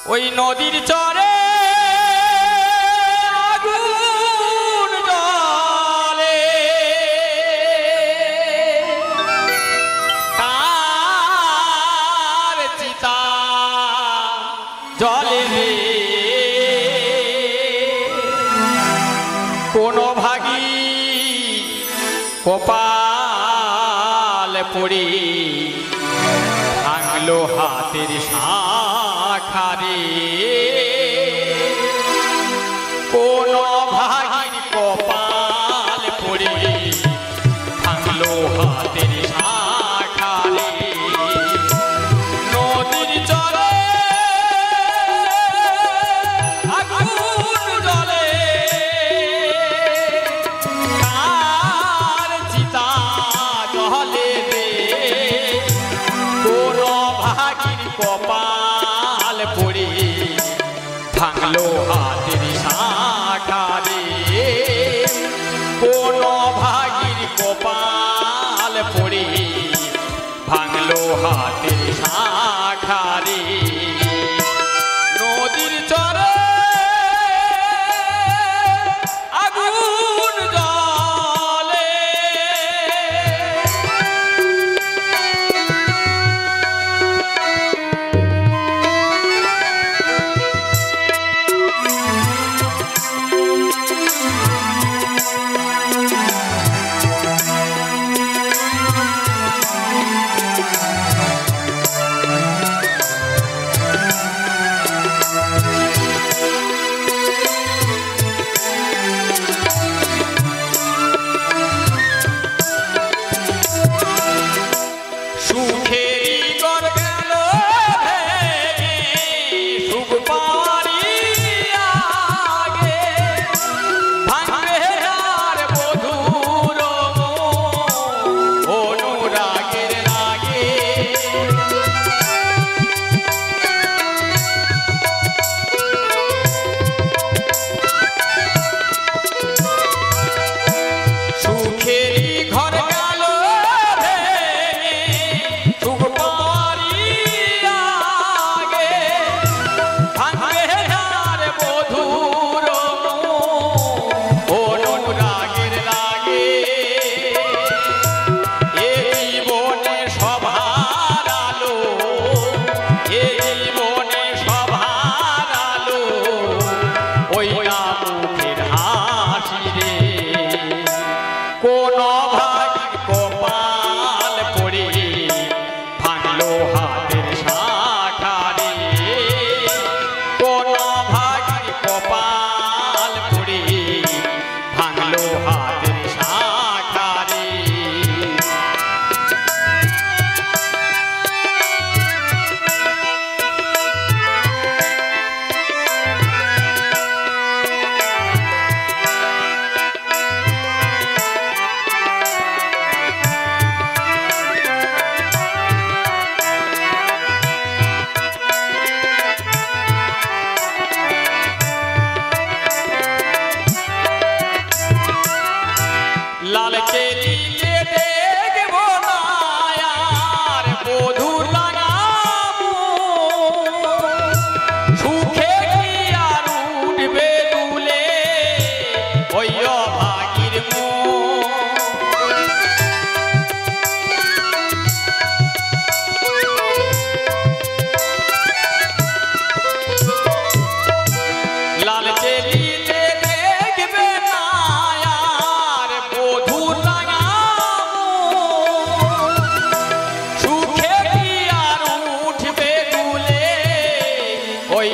ওই নদীর চরে আগুন জ্বলে, কার চিতা জ্বলে রে, কোন ভাগী কপাল পড়ে ভাঙলো হাতের শাখারে, কোন ভাগীর কপাল পড়ে ভাঙলো হাতের শাখারে। নদীর চরে আগুন জ্বলে, কার চিতা জ্বলে রে, কোন ভাগীর কপাল পড়ে ভাঙলো হাতের শাখারে, কোন ভাগীর কপাল পড়ে ভাঙলো হাতের শাখারে। নদীর চরে আগুন জ্বলে, কোন ভাগীর কপাল পড়ে ভাঙলো হাতের শাখারে, কোন ভাগীর কপাল পড়ে ভাঙলো হাতের শাখারে। লাল কেলিতে দেখবো না আর বধূর লাগাবো, সুখে কি আর উঠবে দুলে ওই অভাগীর মন। লাল কেলিতে দেখবে না আর বধূর লাগাবো, সুখে কি আর উঠবে দুলে ওই